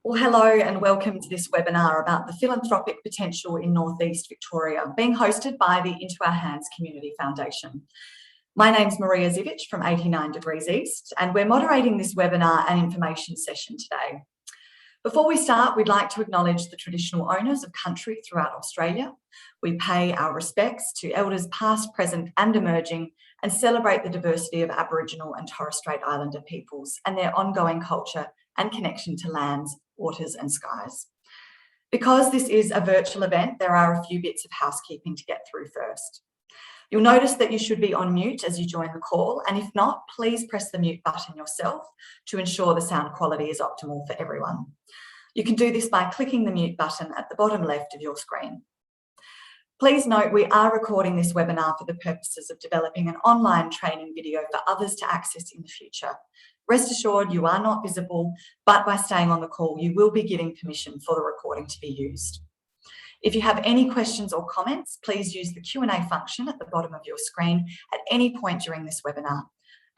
Well, hello and welcome to this webinar about the philanthropic potential in Northeast Victoria, being hosted by the Into Our Hands Community Foundation. My name's Maria Zivic from 89 Degrees East, and we're moderating this webinar and information session today. Before we start, we'd like to acknowledge the traditional owners of country throughout Australia. We pay our respects to elders past, present and emerging, and celebrate the diversity of Aboriginal and Torres Strait Islander peoples and their ongoing culture and connection to lands, waters and skies. Because this is a virtual event, there are a few bits of housekeeping to get through first. You'll notice that you should be on mute as you join the call, and if not, please press the mute button yourself to ensure the sound quality is optimal for everyone. You can do this by clicking the mute button at the bottom left of your screen. Please note we are recording this webinar for the purposes of developing an online training video for others to access in the future. Rest assured you are not visible, but by staying on the call, you will be giving permission for the recording to be used. If you have any questions or comments, please use the Q&A function at the bottom of your screen at any point during this webinar,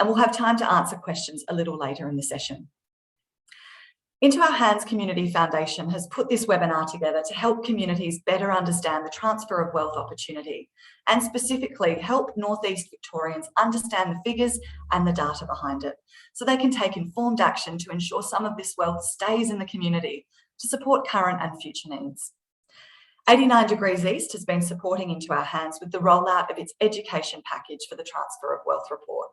and we'll have time to answer questions a little later in the session. Into Our Hands Community Foundation has put this webinar together to help communities better understand the transfer of wealth opportunity and specifically help Northeast Victorians understand the figures and the data behind it so they can take informed action to ensure some of this wealth stays in the community to support current and future needs. 89 Degrees East has been supporting Into Our Hands with the rollout of its education package for the Transfer of Wealth report.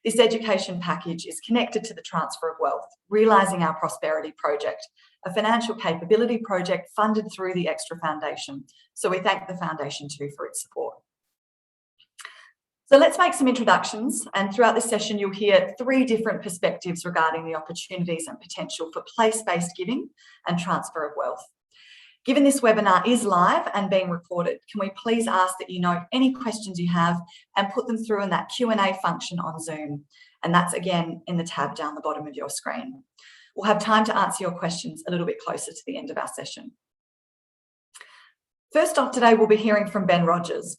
This education package is connected to the Transfer of Wealth, Realising Our Prosperity project, a financial capability project funded through the Extra Foundation. So we thank the Foundation too for its support. So let's make some introductions, and throughout this session you'll hear three different perspectives regarding the opportunities and potential for place-based giving and transfer of wealth. Given this webinar is live and being recorded, can we please ask that you note any questions you have and put them through in that Q&A function on Zoom. And that's again in the tab down the bottom of your screen. We'll have time to answer your questions a little bit closer to the end of our session. First off today, we'll be hearing from Ben Rogers.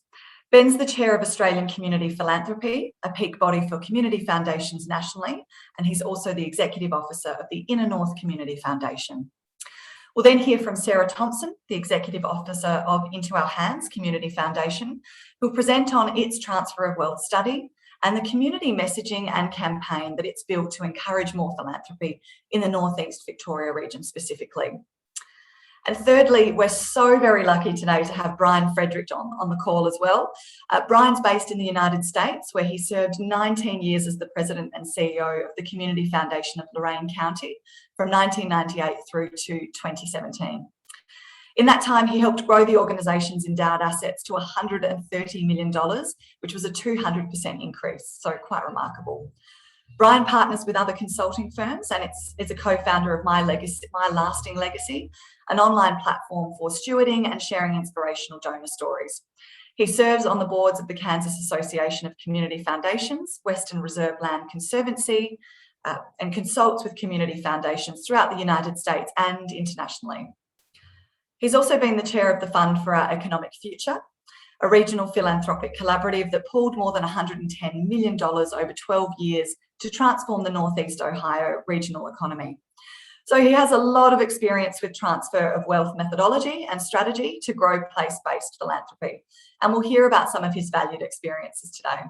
Ben's the chair of Australian Community Philanthropy, a peak body for community foundations nationally, and he's also the executive officer of the Inner North Community Foundation. We'll then hear from Sarah Thompson, the Executive Officer of Into Our Hands Community Foundation, who'll present on its Transfer of Wealth study and the community messaging and campaign that it's built to encourage more philanthropy in the Northeast Victoria region specifically. And thirdly, we're so very lucky today to have Brian Frederick on the call as well. Brian's based in the United States, where he served 19 years as the President and CEO of the Community Foundation of Lorain County from 1998 through to 2017. In that time, he helped grow the organisation's endowed assets to $130 million, which was a 200% increase, so quite remarkable. Brian partners with other consulting firms and is a co-founder of My Lasting Legacy, an online platform for stewarding and sharing inspirational donor stories. He serves on the boards of the Kansas Association of Community Foundations, Western Reserve Land Conservancy, and consults with community foundations throughout the United States and internationally. He's also been the chair of the Fund for Our Economic Future, a regional philanthropic collaborative that pooled more than $110 million over 12 years to transform the Northeast Ohio regional economy. So he has a lot of experience with transfer of wealth methodology and strategy to grow place-based philanthropy. And we'll hear about some of his valued experiences today.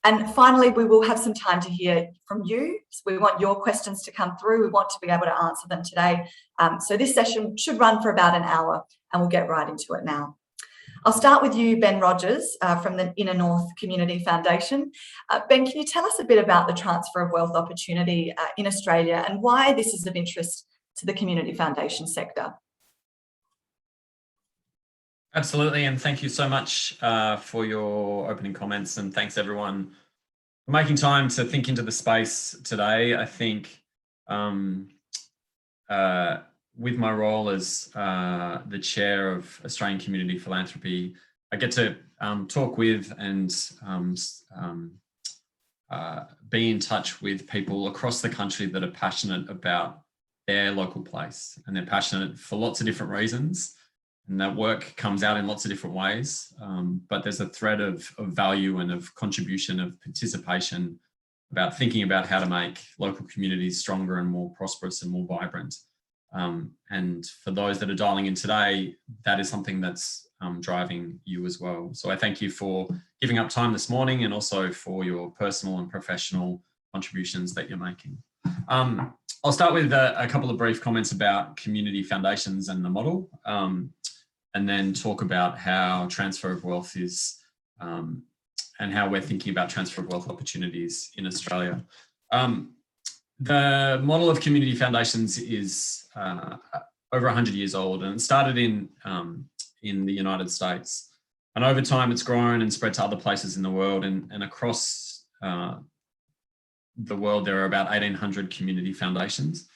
And finally, we will have some time to hear from you. So we want your questions to come through. We want to be able to answer them today. So this session should run for about an hour, and we'll get right into it now. I'll start with you, Ben Rogers, from the Inner North Community Foundation. Ben, can you tell us a bit about the transfer of wealth opportunity in Australia and why this is of interest to the community foundation sector? Absolutely, and thank you so much for your opening comments, and thanks everyone for making time to think into the space today. I think with my role as the chair of Australian Community Philanthropy, I get to talk with and be in touch with people across the country that are passionate about their local place, and they're passionate for lots of different reasons. And that work comes out in lots of different ways, but there's a thread of value and of contribution, of participation about thinking about how to make local communities stronger and more prosperous and more vibrant. And for those that are dialing in today, that is something that's driving you as well. So I thank you for giving up time this morning and also for your personal and professional contributions that you're making. I'll start with a couple of brief comments about community foundations and the model, and then talk about how transfer of wealth is and how we're thinking about transfer of wealth opportunities in Australia. The model of community foundations is over 100 years old, and it started in the United States. And over time, it's grown and spread to other places in the world, and across the world, there are about 1,800 community foundations.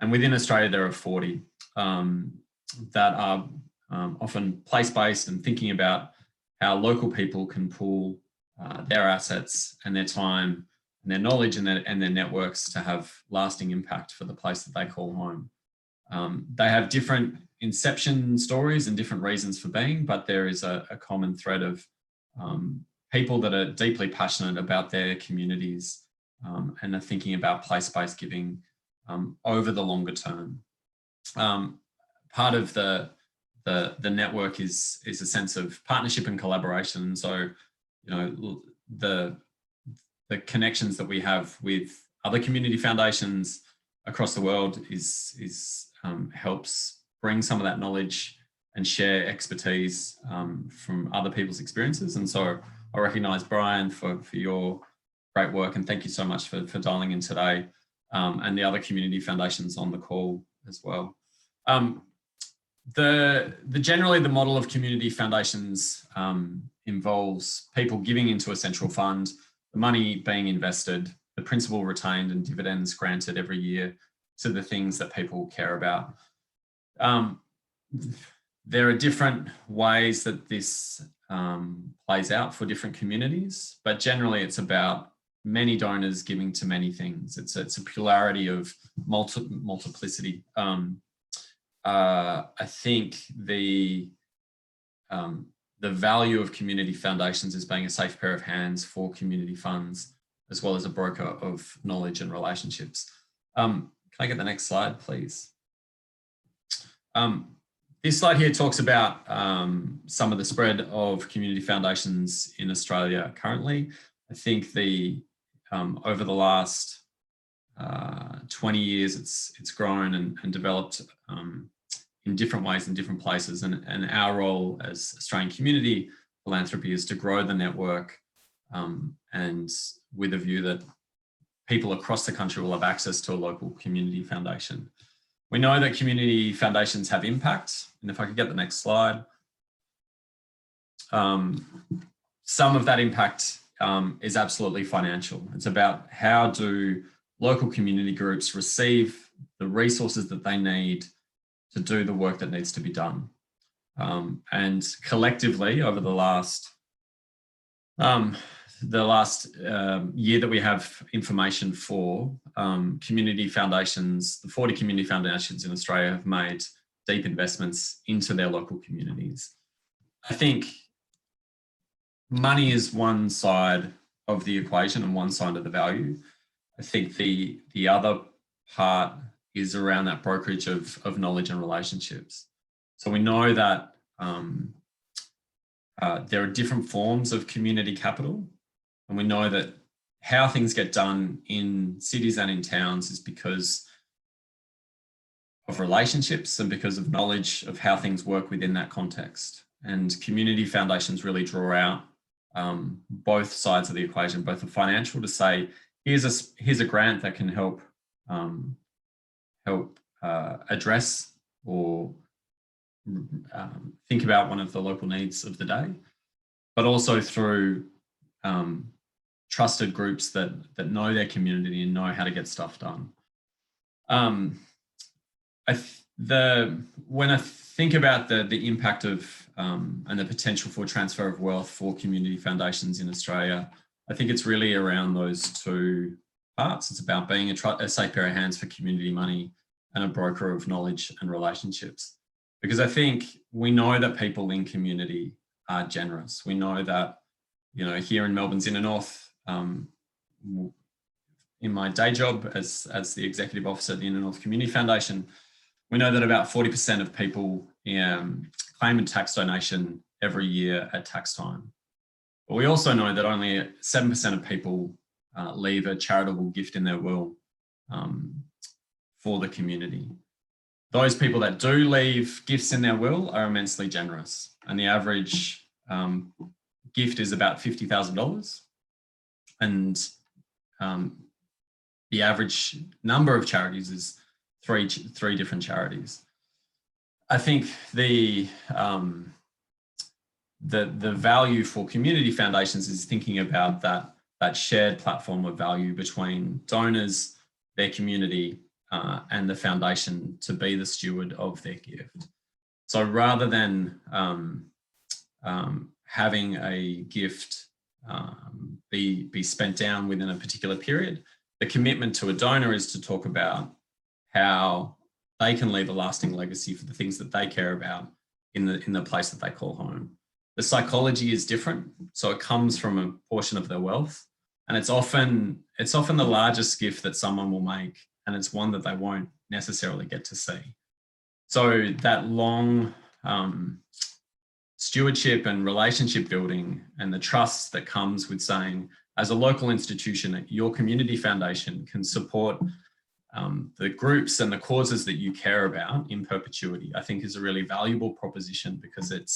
And within Australia, there are 40 that are often place-based and thinking about how local people can pool their assets and their time and their knowledge and their networks to have lasting impact for the place that they call home. They have different inception stories and different reasons for being, but there is a common thread of people that are deeply passionate about their communities and are thinking about place-based giving over the longer term. Part of the network is a sense of partnership and collaboration. So, you know, the connections that we have with other community foundations across the world helps bring some of that knowledge and share expertise from other people's experiences. And so I recognise Brian for your great work, and thank you so much for dialing in today, and the other community foundations on the call as well. Generally the model of community foundations involves people giving into a central fund, the money being invested, the principal retained and dividends granted every year to the things that people care about. There are different ways that this plays out for different communities, but generally it's about many donors giving to many things. It's a plurality of multiplicity. I think the value of community foundations is being a safe pair of hands for community funds, as well as a broker of knowledge and relationships. Can I get the next slide, please? This slide here talks about some of the spread of community foundations in Australia currently. I think over the last 20 years, it's grown and developed in different ways in different places. And our role as Australian Community Philanthropy is to grow the network and with a view that people across the country will have access to a local community foundation. We know that community foundations have impact. And if I could get the next slide. Some of that impact is absolutely financial. It's about how do local community groups receive the resources that they need to do the work that needs to be done. And collectively over the last year that we have information for, community foundations, the 40 community foundations in Australia have made deep investments into their local communities. I think money is one side of the equation and one side of the value. I think the other part is around that brokerage of knowledge and relationships. So we know that there are different forms of community capital, and we know that how things get done in cities and in towns is because of relationships and because of knowledge of how things work within that context. And community foundations really draw out both sides of the equation, both the financial to say, here's a grant that can help address or think about one of the local needs of the day, but also through trusted groups that know their community and know how to get stuff done. When I think about the impact of and the potential for transfer of wealth for community foundations in Australia, I think it's really around those two parts. It's about being a safe pair of hands for community money and a broker of knowledge and relationships. Because I think we know that people in community are generous. We know that, you know, here in Melbourne's inner north, in my day job as the executive officer at the Inner North Community Foundation, we know that about 40% of people claim a tax donation every year at tax time. But we also know that only 7% of people leave a charitable gift in their will for the community. Those people that do leave gifts in their will are immensely generous, and the average gift is about $50,000, and the average number of charities is three different charities. I think the value for community foundations is thinking about that shared platform of value between donors, their community, and the foundation to be the steward of their gift. So rather than having a gift be spent down within a particular period, the commitment to a donor is to talk about how they can leave a lasting legacy for the things that they care about in the place that they call home. The psychology is different, so it comes from a portion of their wealth, and it's often the largest gift that someone will make, and it's one that they won't necessarily get to see. So that long stewardship and relationship building and the trust that comes with saying, as a local institution, your community foundation can support the groups and the causes that you care about in perpetuity, I think is a really valuable proposition, because it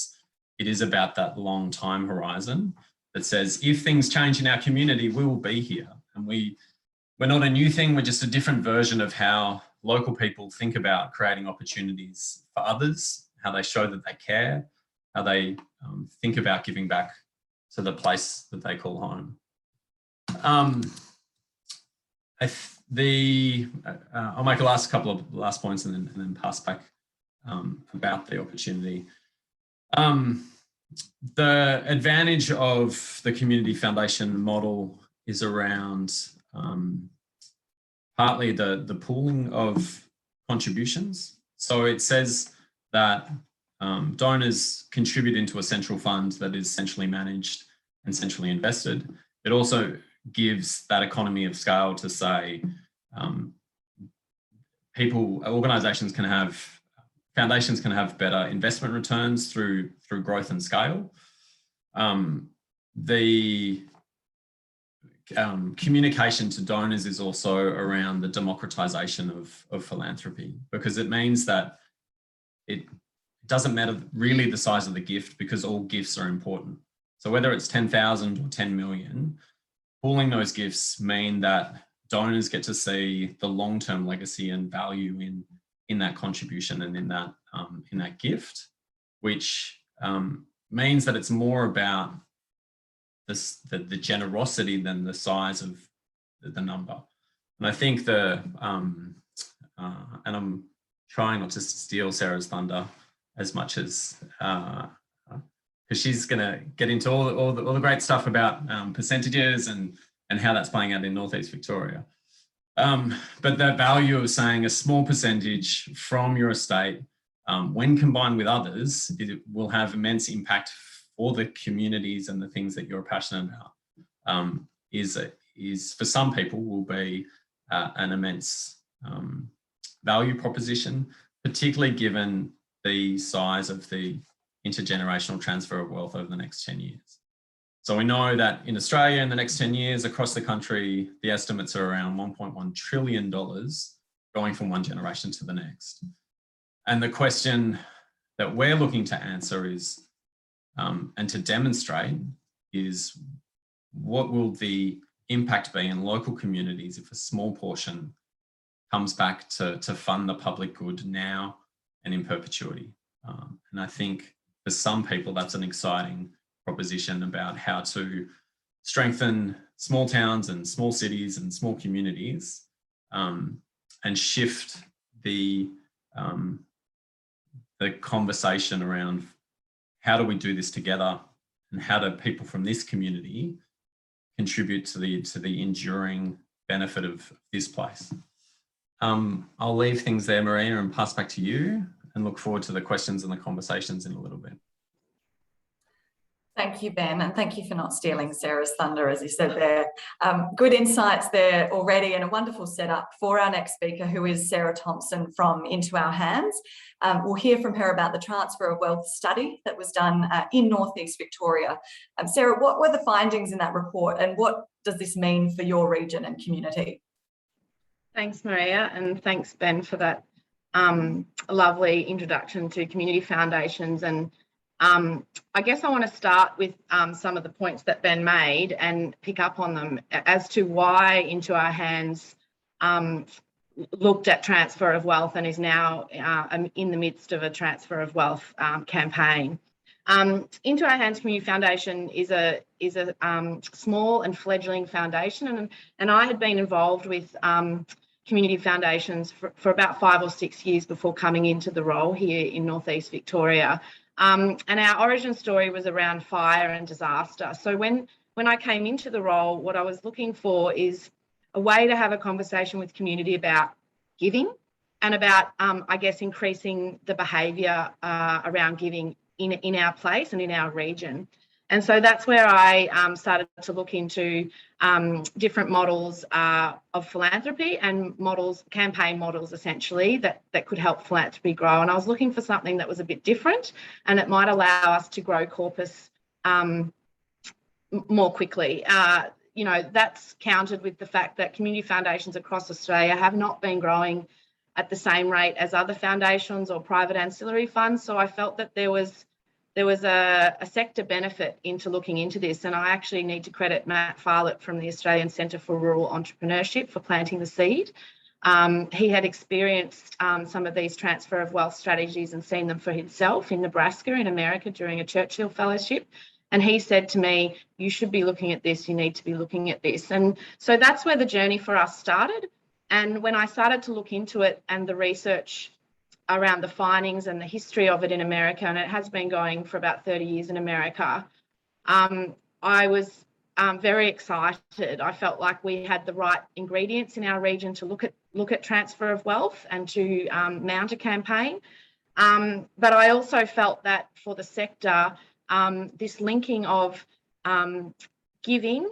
is about that long time horizon that says, if things change in our community, we will be here. And we're not a new thing, we're just a different version of how local people think about creating opportunities for others, how they show that they care, how they think about giving back to the place that they call home. I'll make a couple of last points and then pass back about the opportunity. The advantage of the community foundation model is around partly the pooling of contributions. So it says that donors contribute into a central fund that is centrally managed and centrally invested. It also gives that economy of scale to say foundations can have better investment returns through growth and scale. The communication to donors is also around the democratization of philanthropy, because it means that it doesn't matter really the size of the gift, because all gifts are important. So whether it's 10,000 or 10 million, pooling those gifts mean that donors get to see the long-term legacy and value in that contribution and in that gift, which means that it's more about the generosity than the size of the number. And I think and I'm trying not to steal Sarah's thunder as much as because she's going to get into all the great stuff about percentages and how that's playing out in Northeast Victoria. But that value of saying a small percentage from your estate, when combined with others, it will have immense impact for the communities and the things that you're passionate about, is for some people will be an immense value proposition, particularly given the size of the intergenerational transfer of wealth over the next 10 years. So we know that in Australia in the next 10 years across the country, the estimates are around $1.1 trillion going from one generation to the next. And the question that we're looking to answer is, and to demonstrate, is what will the impact be in local communities if a small portion comes back to fund the public good now and in perpetuity? And I think for some people, that's an exciting proposition about how to strengthen small towns and small cities and small communities, and shift the conversation around how do we do this together, and how do people from this community contribute to the enduring benefit of this place. I'll leave things there, Maria, and pass back to you, and look forward to the questions and the conversations in a little bit. Thank you, Ben, and thank you for not stealing Sarah's thunder, as you said there. Good insights there already, and a wonderful setup for our next speaker, who is Sarah Thompson from Into Our Hands. We'll hear from her about the transfer of wealth study that was done in Northeast Victoria. Sarah, what were the findings in that report, and what does this mean for your region and community? Thanks, Maria, and thanks, Ben, for that lovely introduction to community foundations. And I guess I want to start with some of the points that Ben made and pick up on them as to why Into Our Hands looked at transfer of wealth and is now in the midst of a transfer of wealth campaign. Into Our Hands Community Foundation is a small and fledgling foundation, and I had been involved with community foundations for about 5 or 6 years before coming into the role here in Northeast Victoria. And our origin story was around fire and disaster. So when I came into the role, what I was looking for is a way to have a conversation with community about giving and about, I guess, increasing the behaviour around giving in our place and in our region. And so that's where I started to look into different models of philanthropy and campaign models, essentially, that could help philanthropy grow. And I was looking for something that was a bit different and that might allow us to grow corpus more quickly. That's countered with the fact that community foundations across Australia have not been growing at the same rate as other foundations or private ancillary funds. So I felt that there was a sector benefit into looking into this, and I actually need to credit Matt Farlett from the Australian Centre for Rural Entrepreneurship for planting the seed. He had experienced some of these transfer of wealth strategies and seen them for himself in Nebraska in America during a Churchill Fellowship. And he said to me, you should be looking at this, you need to be looking at this. And so that's where the journey for us started. And when I started to look into it and the research around the findings and the history of it in America, and it has been going for about 30 years in America, I was very excited. I felt like we had the right ingredients in our region to look at transfer of wealth and to mount a campaign. But I also felt that for the sector, this linking of giving,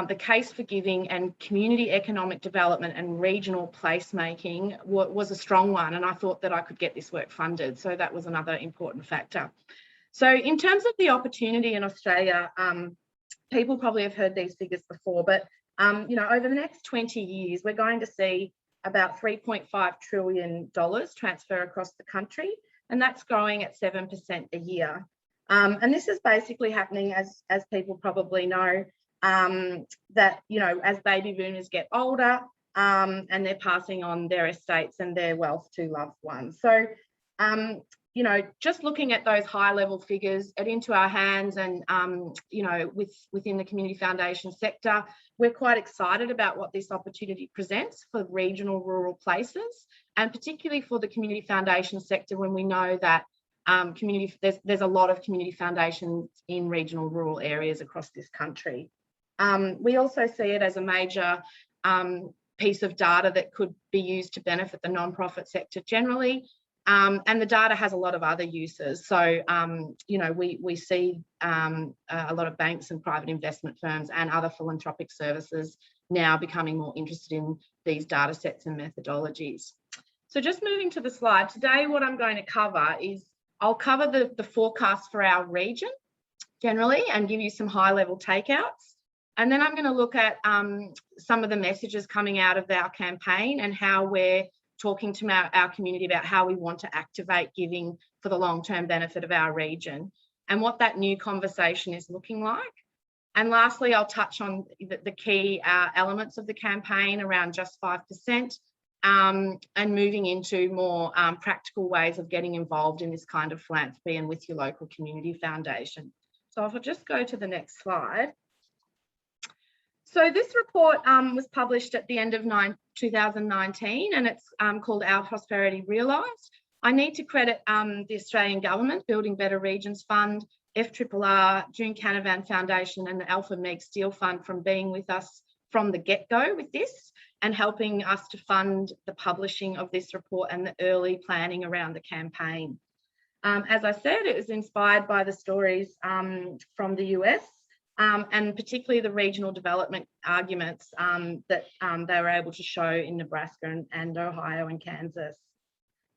the case for giving, and community economic development and regional placemaking was a strong one, and I thought that I could get this work funded. So that was another important factor. So in terms of the opportunity in Australia, people probably have heard these figures before, but over the next 20 years, we're going to see about $3.5 trillion transfer across the country, and that's growing at 7% a year. And this is basically happening, as people probably know, that, as baby boomers get older and they're passing on their estates and their wealth to loved ones. So, just looking at those high level figures at Into Our Hands and, within the community foundation sector, we're quite excited about what this opportunity presents for regional rural places, and particularly for the community foundation sector, when we know that there's a lot of community foundations in regional rural areas across this country. We also see it as a major piece of data that could be used to benefit the non-profit sector generally. And the data has a lot of other uses. So, we see a lot of banks and private investment firms and other philanthropic services now becoming more interested in these data sets and methodologies. So just moving to the slide, today what I'm going to cover is I'll cover the forecast for our region generally and give you some high-level takeouts. And then I'm going to look at some of the messages coming out of our campaign and how we're talking to our community about how we want to activate giving for the long-term benefit of our region and what that new conversation is looking like. And lastly, I'll touch on the key elements of the campaign around just 5%. And moving into more practical ways of getting involved in this kind of philanthropy and with your local community foundation. So if I just go to the next slide. So this report was published at the end of 2019, and it's called Our Prosperity Realised. I need to credit the Australian Government, Building Better Regions Fund, FRRR, June Canavan Foundation and the Alpha Meg Steel Fund from being with us from the get-go with this and helping us to fund the publishing of this report and the early planning around the campaign. As I said, it was inspired by the stories from the US and particularly the regional development arguments that they were able to show in Nebraska and Ohio and Kansas.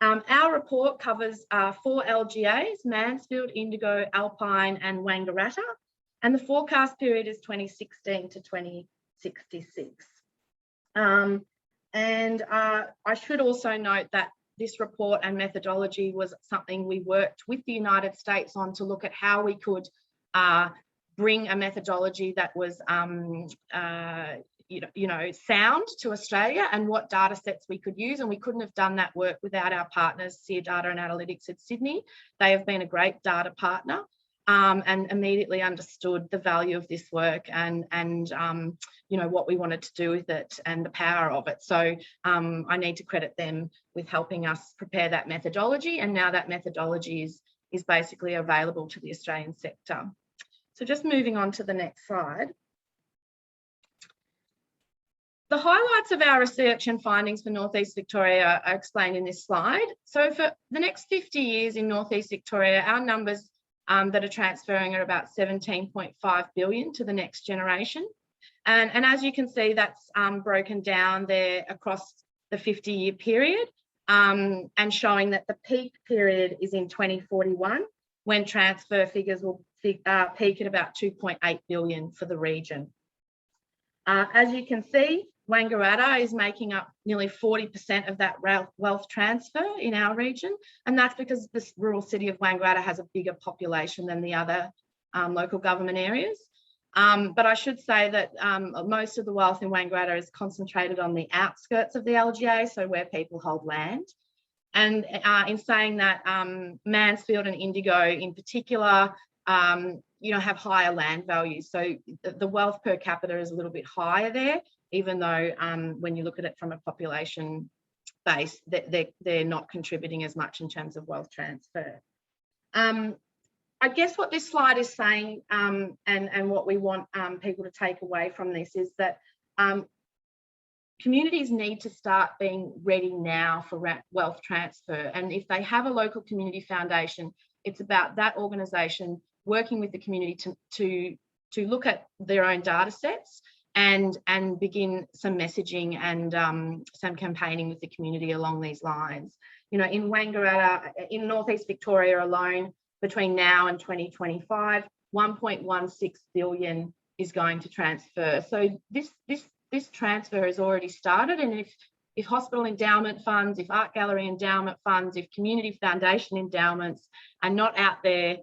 Our report covers 4 LGAs: Mansfield, Indigo, Alpine and Wangaratta, and the forecast period is 2016 to 2066. I should also note that this report and methodology was something we worked with the United States on to look at how we could bring a methodology that was sound to Australia and what data sets we could use. And we couldn't have done that work without our partners, SEER Data and Analytics at Sydney. They have been a great data partner and immediately understood the value of this work and what we wanted to do with it and the power of it. So I need to credit them with helping us prepare that methodology. And now that methodology is basically available to the Australian sector. So just moving on to the next slide. The highlights of our research and findings for North East Victoria are explained in this slide. So for the next 50 years in North East Victoria, our numbers that are transferring are about 17.5 billion to the next generation. And as you can see, that's broken down there across the 50-year period and showing that the peak period is in 2041, when transfer figures will peak at about 2.8 billion for the region. As you can see, Wangaratta is making up nearly 40% of that wealth transfer in our region. And that's because this rural city of Wangaratta has a bigger population than the other local government areas. But I should say that most of the wealth in Wangaratta is concentrated on the outskirts of the LGA, so where people hold land. And in saying that, Mansfield and Indigo in particular, have higher land values. So the wealth per capita is a little bit higher there, even though when you look at it from a population base, they're not contributing as much in terms of wealth transfer. I guess what this slide is saying and what we want people to take away from this is that communities need to start being ready now for wealth transfer. And if they have a local community foundation, it's about that organisation working with the community to look at their own data sets and begin some messaging and some campaigning with the community along these lines. In Wangaratta, in North East Victoria alone, between now and 2025, 1.16 billion is going to transfer. So this transfer has already started, and if hospital endowment funds, if art gallery endowment funds, if community foundation endowments are not out there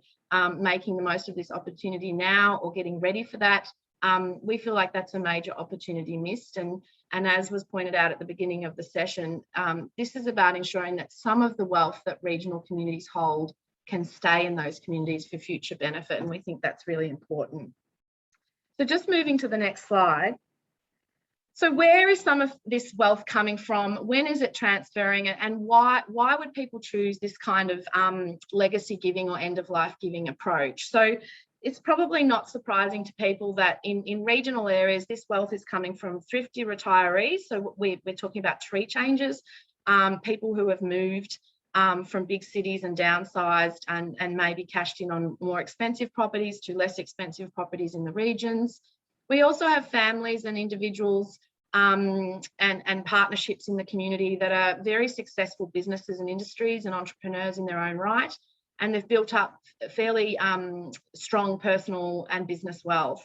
making the most of this opportunity now or getting ready for that, we feel like that's a major opportunity missed. And as was pointed out at the beginning of the session, this is about ensuring that some of the wealth that regional communities hold can stay in those communities for future benefit. And we think that's really important. So just moving to the next slide. So where is some of this wealth coming from? When is it transferring? And why would people choose this kind of legacy giving or end of life giving approach? So it's probably not surprising to people that in regional areas, this wealth is coming from thrifty retirees. So we're talking about tree changers, people who have moved from big cities and downsized and maybe cashed in on more expensive properties to less expensive properties in the regions. We also have families and individuals and partnerships in the community that are very successful businesses and industries and entrepreneurs in their own right. And they've built up fairly strong personal and business wealth.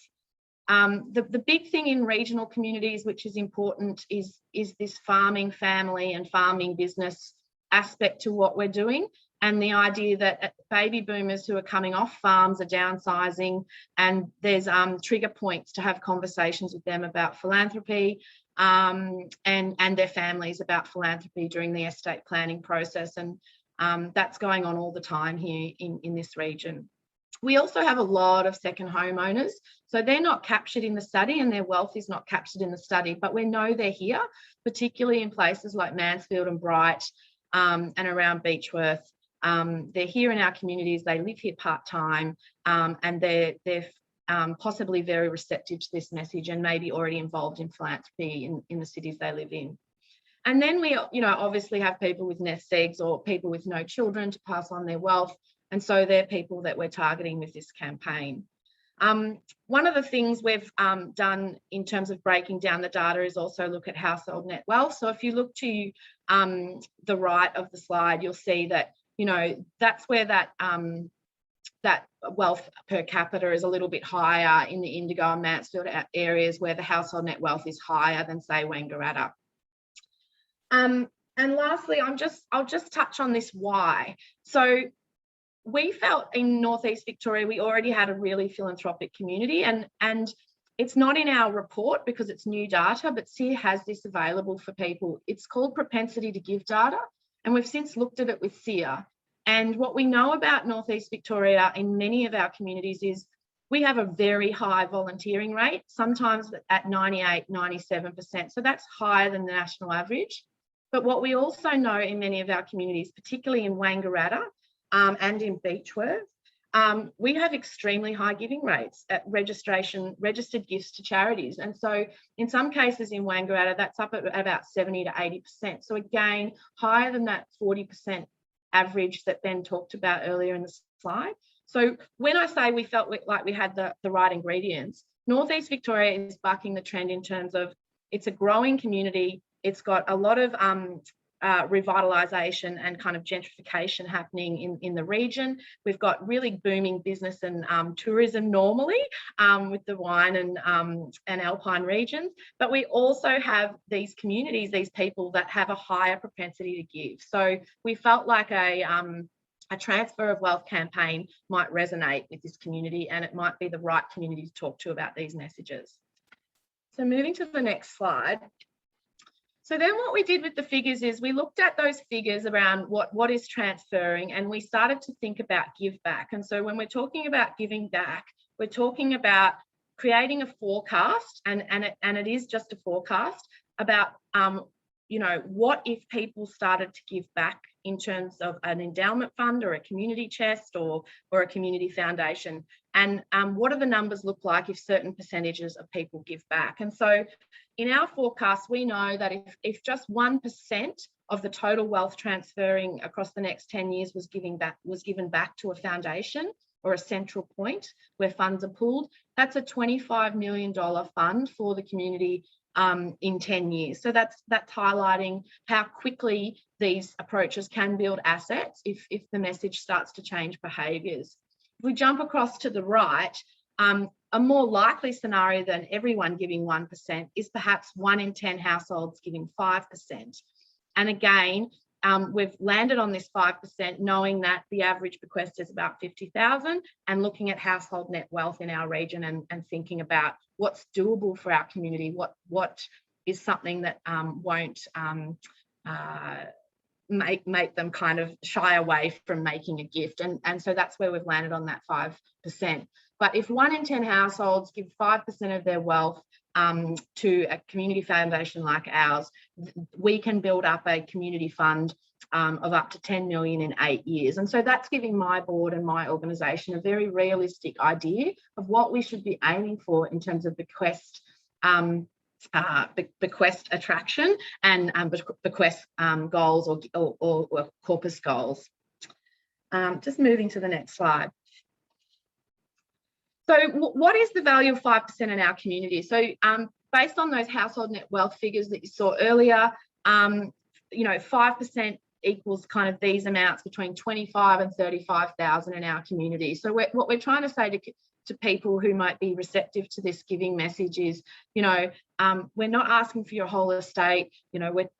The big thing in regional communities, which is important, is this farming family and farming business aspect to what we're doing, and the idea that baby boomers who are coming off farms are downsizing, and there's trigger points to have conversations with them about philanthropy and their families about philanthropy during the estate planning process. And that's going on all the time here in this region. We also have a lot of second homeowners. So they're not captured in the study and their wealth is not captured in the study, but we know they're here, particularly in places like Mansfield and Bright and around Beechworth. They're here in our communities, they live here part-time, and they're possibly very receptive to this message and maybe already involved in philanthropy in the cities they live in. And then we, obviously have people with nest eggs or people with no children to pass on their wealth. And so they're people that we're targeting with this campaign. One of the things we've done in terms of breaking down the data is also look at household net wealth. So if you look to the right of the slide, you'll see that, that's where that wealth per capita is a little bit higher in the Indigo and Mansfield areas, where the household net wealth is higher than, say, Wangaratta. And lastly, I'll just touch on this why. So we felt in Northeast Victoria, we already had a really philanthropic community, and it's not in our report because it's new data, but SEER has this available for people. It's called propensity to give data, and we've since looked at it with SEER. And what we know about Northeast Victoria in many of our communities is we have a very high volunteering rate, sometimes at 98, 97%. So that's higher than the national average. But what we also know in many of our communities, particularly in Wangaratta, and in Beechworth, we have extremely high giving rates at registered gifts to charities. And so in some cases in Wangaratta, that's up at about 70 to 80%. So again, higher than that 40% average that Ben talked about earlier in the slide. So when I say we felt like we had the right ingredients, Northeast Victoria is bucking the trend in terms of it's a growing community. It's got a lot of revitalisation and kind of gentrification happening in the region. We've got really booming business and tourism normally with the wine and alpine regions, but we also have these communities, these people that have a higher propensity to give. So we felt like a transfer of wealth campaign might resonate with this community, and it might be the right community to talk to about these messages. So moving to the next slide. So then what we did with the figures is we looked at those figures around what is transferring, and we started to think about give back. And so when we're talking about giving back, we're talking about creating a forecast, and it is just a forecast about, what if people started to give back in terms of an endowment fund or a community chest or a community foundation, and what do the numbers look like if certain percentages of people give back. And so in our forecast, we know that if just 1% of the total wealth transferring across the next 10 years was given back to a foundation or a central point where funds are pooled, that's a $25 million fund for the community in 10 years. So that's highlighting how quickly these approaches can build assets if the message starts to change behaviours. If we jump across to the right, a more likely scenario than everyone giving 1% is perhaps 1 in 10 households giving 5%. And again, we've landed on this 5%, knowing that the average bequest is about 50,000, and looking at household net wealth in our region and thinking about what's doable for our community, what is something that won't make them kind of shy away from making a gift. And so that's where we've landed on that 5%. But if 1 in 10 households give 5% of their wealth to a community foundation like ours, we can build up a community fund of up to 10 million in 8 years. And so that's giving my board and my organisation a very realistic idea of what we should be aiming for in terms of bequest attraction and bequest goals or corpus goals. Just moving to the next slide. So what is the value of 5% in our community? So based on those household net wealth figures that you saw earlier, 5% equals kind of these amounts between 25 and 35,000 in our community. So what we're trying to say to people who might be receptive to this giving message is, we're not asking for your whole estate.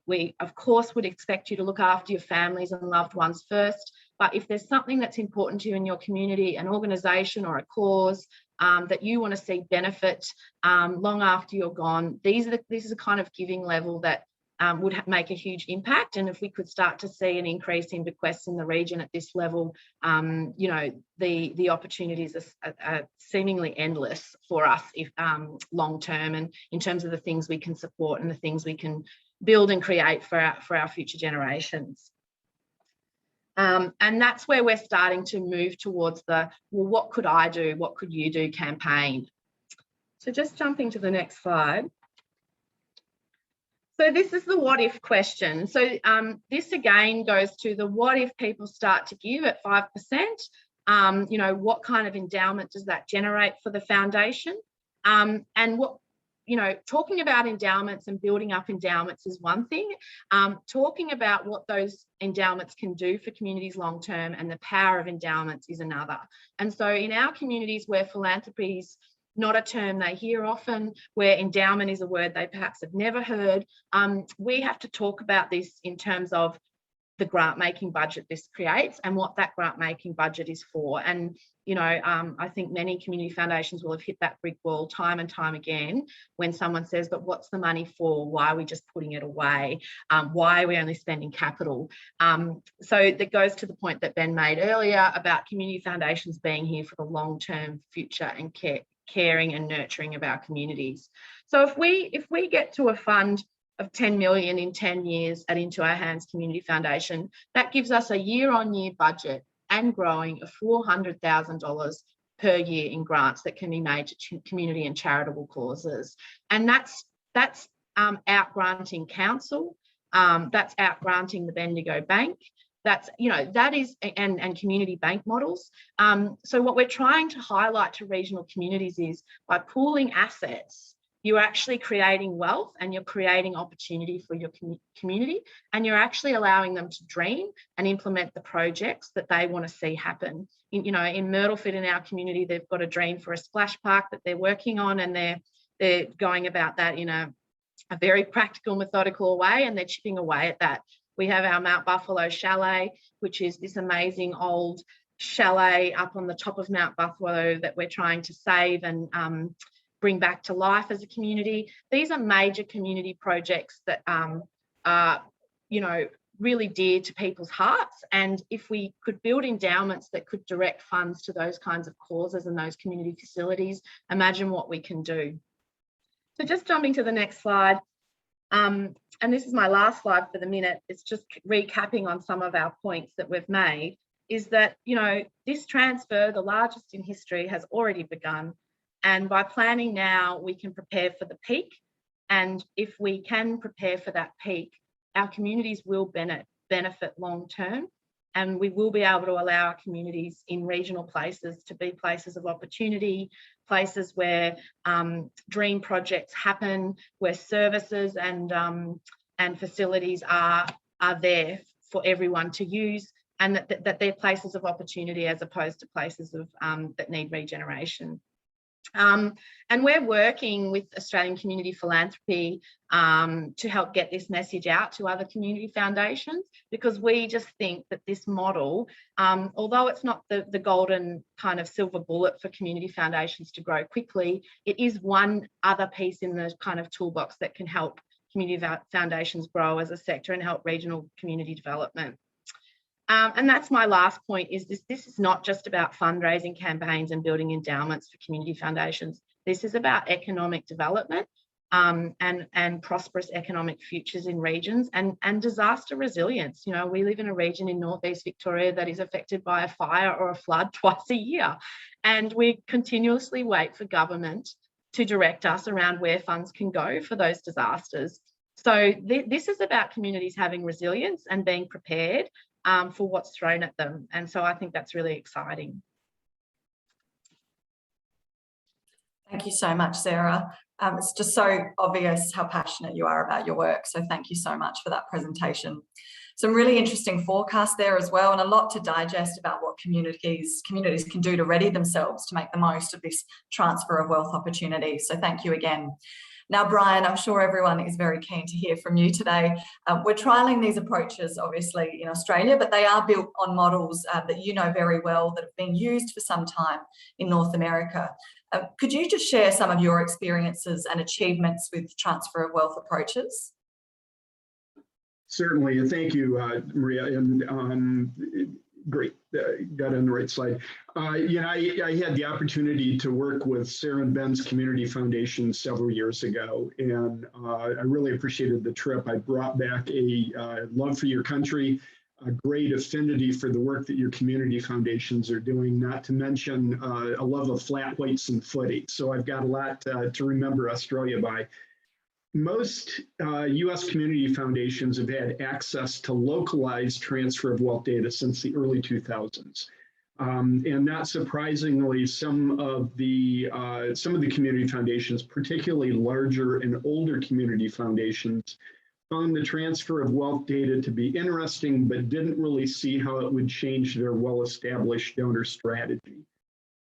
We of course would expect you to look after your families and loved ones first. But if there's something that's important to you in your community, an organisation or a cause that you want to see benefit long after you're gone, this is a kind of giving level that would make a huge impact. And if we could start to see an increase in bequests in the region at this level, the opportunities are seemingly endless for us if long term, and in terms of the things we can support and the things we can build and create for our future generations. And that's where we're starting to move towards what could I do, what could you do campaign. So just jumping to the next slide. So this is the what if question. So this again goes to the what if people start to give at 5%, you know, what kind of endowment does that generate for the foundation? And what, you know, talking about endowments and building up endowments is one thing. Talking about what those endowments can do for communities long term and the power of endowments is another. And so in our communities where philanthropy is not a term they hear often, where endowment is a word they perhaps have never heard, we have to talk about this in terms of the grant making budget this creates and what that grant making budget is for. And you know, I think many community foundations will have hit that brick wall time and time again when someone says, but what's the money for? Why are we just putting it away? Why are we only spending capital? So that goes to the point that Ben made earlier about community foundations being here for the long-term future and caring and nurturing of our communities. So if we get to a fund of 10 million in 10 years at Into Our Hands Community Foundation, that gives us a year-on-year budget and growing of $400,000 per year in grants that can be made to community and charitable causes. And that's out granting council, that's out granting the Bendigo Bank, that's, you know, that is, and community bank models. So what we're trying to highlight to regional communities is by pooling assets, you're actually creating wealth and you're creating opportunity for your community, and you're actually allowing them to dream and implement the projects that they want to see happen. You know, in Myrtleford in our community, they've got a dream for a splash park that they're working on, and they're going about that in a very practical, methodical way, and they're chipping away at that. We have our Mount Buffalo Chalet, which is this amazing old chalet up on the top of Mount Buffalo that we're trying to save and bring back to life as a community. These are major community projects that are, you know, really dear to people's hearts. And if we could build endowments that could direct funds to those kinds of causes and those community facilities, imagine what we can do. So just jumping to the next slide. And this is my last slide for the minute. It's just recapping on some of our points that we've made, is that, you know, this transfer, the largest in history, has already begun. And by planning now, we can prepare for the peak. And if we can prepare for that peak, our communities will benefit long term. And we will be able to allow our communities in regional places to be places of opportunity, places where dream projects happen, where services and facilities are there for everyone to use, and that they're places of opportunity as opposed to places of that need regeneration. And we're working with Australian Community Philanthropy to help get this message out to other community foundations, because we just think that this model, although it's not the golden kind of silver bullet for community foundations to grow quickly, it is one other piece in the kind of toolbox that can help community foundations grow as a sector and help regional community development. And that's my last point, is this is not just about fundraising campaigns and building endowments for community foundations. This is about economic development and prosperous economic futures in regions and disaster resilience. You know, we live in a region in Northeast Victoria that is affected by a fire or a flood twice a year, and we continuously wait for government to direct us around where funds can go for those disasters. So this is about communities having resilience and being prepared for what's thrown at them. And so I think that's really exciting. Thank you so much, Sarah. It's just so obvious how passionate you are about your work. So thank you so much for that presentation. Some really interesting forecasts there as well, and a lot to digest about what communities can do to ready themselves to make the most of this transfer of wealth opportunity. So thank you again. Now, Brian, I'm sure everyone is very keen to hear from you today. We're trialling these approaches, obviously, in Australia, but they are built on models that you know very well that have been used for some time in North America. Could you just share some of your experiences and achievements with transfer of wealth approaches? Certainly, and thank you, Maria. And great, got on the right slide. You know, I had the opportunity to work with Sarah and Ben's Community Foundation several years ago, and I really appreciated the trip. I brought back a love for your country, a great affinity for the work that your community foundations are doing, not to mention a love of flat weights and footy. So I've got a lot to remember Australia by. Most U.S. community foundations have had access to localized transfer of wealth data since the early 2000s. And not surprisingly, some of the community foundations, particularly larger and older community foundations, found the transfer of wealth data to be interesting, but didn't really see how it would change their well-established donor strategy.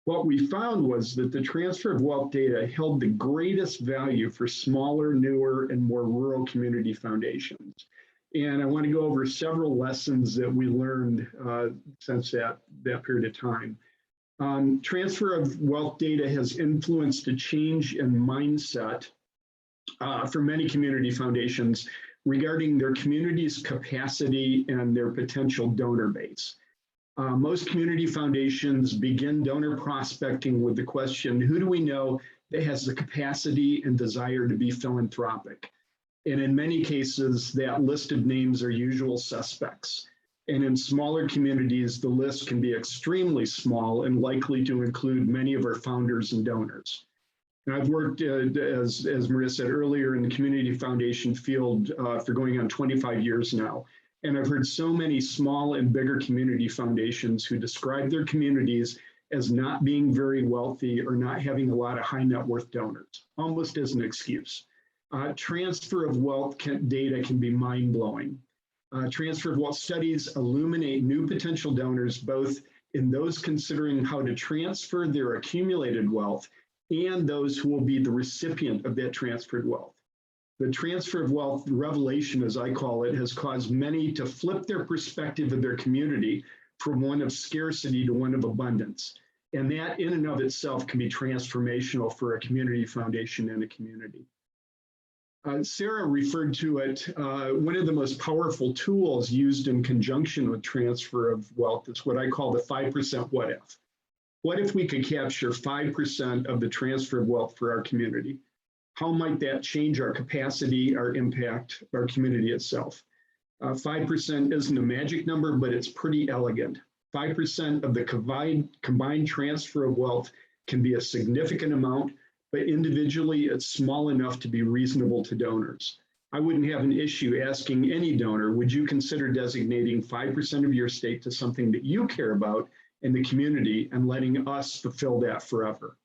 What we found was that the transfer of wealth data held the greatest value for smaller, newer, and more rural community foundations. And I want to go over several lessons that we learned since that period of time. Transfer of wealth data has influenced a change in mindset for many community foundations regarding their community's capacity and their potential donor base. Most community foundations begin donor prospecting with the question, who do we know that has the capacity and desire to be philanthropic? And in many cases, that list of names are usual suspects. And in smaller communities, the list can be extremely small and likely to include many of our founders and donors. And I've worked, as Maria said earlier, in the community foundation field for going on 25 years now. And I've heard so many small and bigger community foundations who describe their communities as not being very wealthy or not having a lot of high net worth donors, almost as an excuse. Transfer of wealth data can be mind-blowing. Transfer of wealth studies illuminate new potential donors, both in those considering how to transfer their accumulated wealth and those who will be the recipient of that transferred wealth. The transfer of wealth revelation, as I call it, has caused many to flip their perspective of their community from one of scarcity to one of abundance. And that in and of itself can be transformational for a community foundation and a community. Sarah referred to it, one of the most powerful tools used in conjunction with transfer of wealth is what I call the 5% what if. What if we could capture 5% of the transfer of wealth for our community? How might that change our capacity, our impact, our community itself? 5% isn't a magic number, but it's pretty elegant. 5% of the combined transfer of wealth can be a significant amount, but individually it's small enough to be reasonable to donors. I wouldn't have an issue asking any donor, would you consider designating 5% of your estate to something that you care about in the community and letting us fulfill that forever?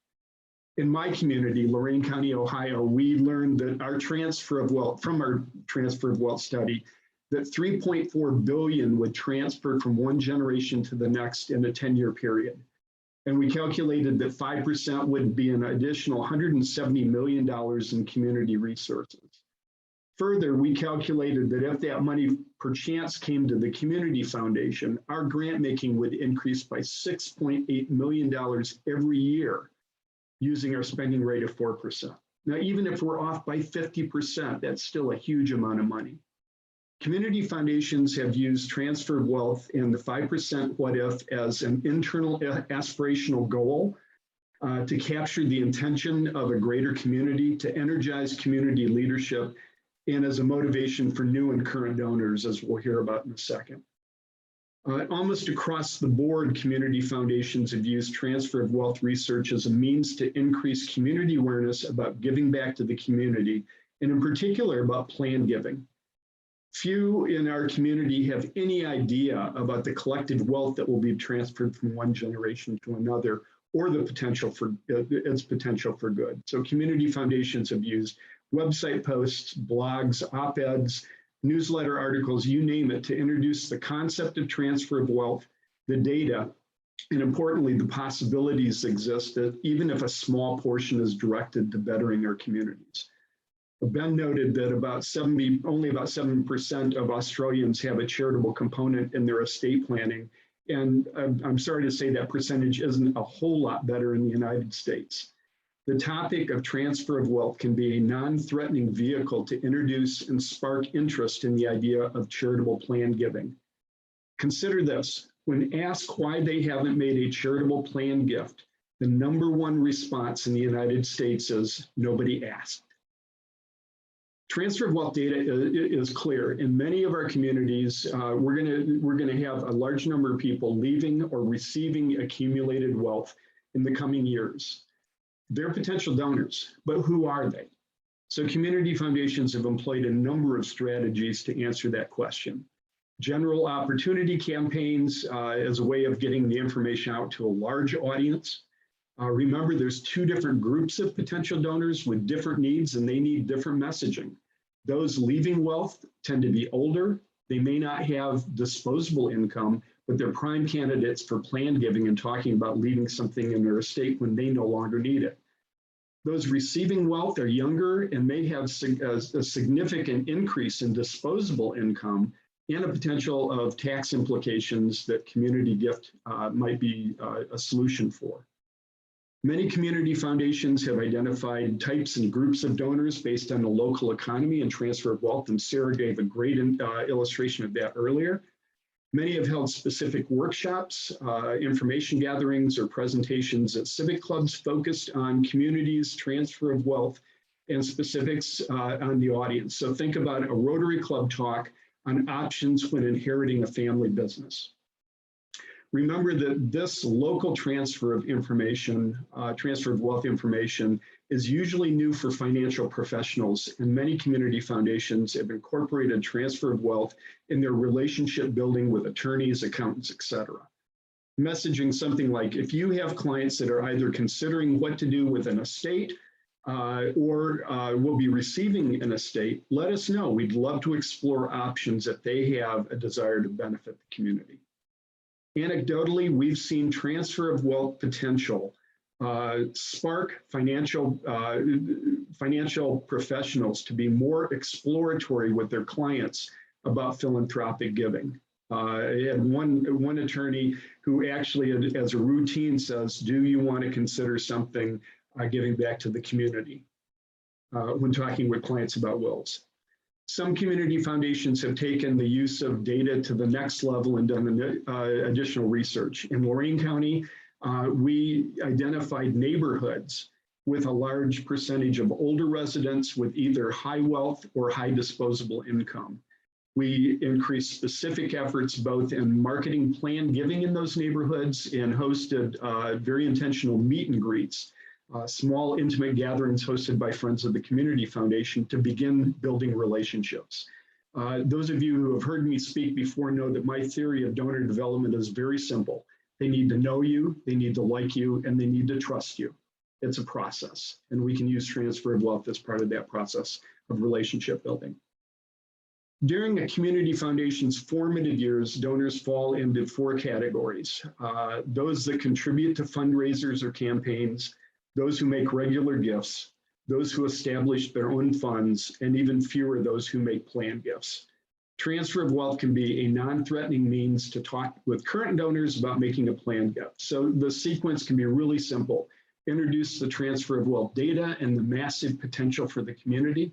In my community, Lorain County, Ohio, we learned that our transfer of wealth, from our transfer of wealth study, that 3.4 billion would transfer from one generation to the next in a 10-year period. And we calculated that 5% would be an additional $170 million in community resources. Further, we calculated that if that money perchance came to the community foundation, our grant making would increase by $6.8 million every year using our spending rate of 4%. Now, even if we're off by 50%, that's still a huge amount of money. Community foundations have used transfer of wealth and the 5% what if as an internal aspirational goal to capture the intention of a greater community, to energize community leadership, and as a motivation for new and current donors, as we'll hear about in a second. Almost across the board, community foundations have used transfer of wealth research as a means to increase community awareness about giving back to the community, and in particular about planned giving. Few in our community have any idea about the collective wealth that will be transferred from one generation to another, or the potential for its potential for good. So community foundations have used website posts, blogs, op-eds, newsletter articles, you name it, to introduce the concept of transfer of wealth, the data, and importantly, the possibilities exist that even if a small portion is directed to bettering our communities. Ben noted that only about 7% of Australians have a charitable component in their estate planning. And I'm sorry to say that percentage isn't a whole lot better in the United States. The topic of transfer of wealth can be a non-threatening vehicle to introduce and spark interest in the idea of charitable planned giving. Consider this: when asked why they haven't made a charitable planned gift, the #1 response in the United States is nobody asked. Transfer of wealth data is clear. In many of our communities, we're going to have a large number of people leaving or receiving accumulated wealth in the coming years. They're potential donors, but who are they? So community foundations have employed a number of strategies to answer that question. General opportunity campaigns as a way of getting the information out to a large audience. Remember, there's two different groups of potential donors with different needs, and they need different messaging. Those leaving wealth tend to be older. They may not have disposable income, but they're prime candidates for plan giving and talking about leaving something in their estate when they no longer need it. Those receiving wealth are younger and may have a significant increase in disposable income and a potential of tax implications that community gift might be a solution for. Many community foundations have identified types and groups of donors based on the local economy and transfer of wealth, and Sarah gave a great illustration of that earlier. Many have held specific workshops, information gatherings, or presentations at civic clubs focused on communities, transfer of wealth, and specifics on the audience. So think about a Rotary Club talk on options when inheriting a family business. Remember that this local transfer of information, transfer of wealth information, is usually new for financial professionals, and many community foundations have incorporated transfer of wealth in their relationship building with attorneys, accountants, et cetera. Messaging something like, if you have clients that are either considering what to do with an estate or will be receiving an estate, let us know. We'd love to explore options if they have a desire to benefit the community. Anecdotally, we've seen transfer of wealth potential spark financial professionals to be more exploratory with their clients about philanthropic giving. I had one attorney who actually, as a routine, says, do you want to consider something giving back to the community when talking with clients about wills? Some community foundations have taken the use of data to the next level and done additional research. In Lorain County, we identified neighborhoods with a large percentage of older residents with either high wealth or high disposable income. We increased specific efforts both in marketing plan giving in those neighborhoods and hosted very intentional meet and greets. Small intimate gatherings hosted by Friends of the Community Foundation to begin building relationships. Those of you who have heard me speak before know that my theory of donor development is very simple. They need to know you, they need to like you, and they need to trust you. It's a process, and we can use transfer of wealth as part of that process of relationship building. During a community foundation's formative years, donors fall into four categories. Those that contribute to fundraisers or campaigns, those who make regular gifts, those who establish their own funds, and even fewer those who make planned gifts. Transfer of wealth can be a non-threatening means to talk with current donors about making a planned gift. So the sequence can be really simple. Introduce the transfer of wealth data and the massive potential for the community.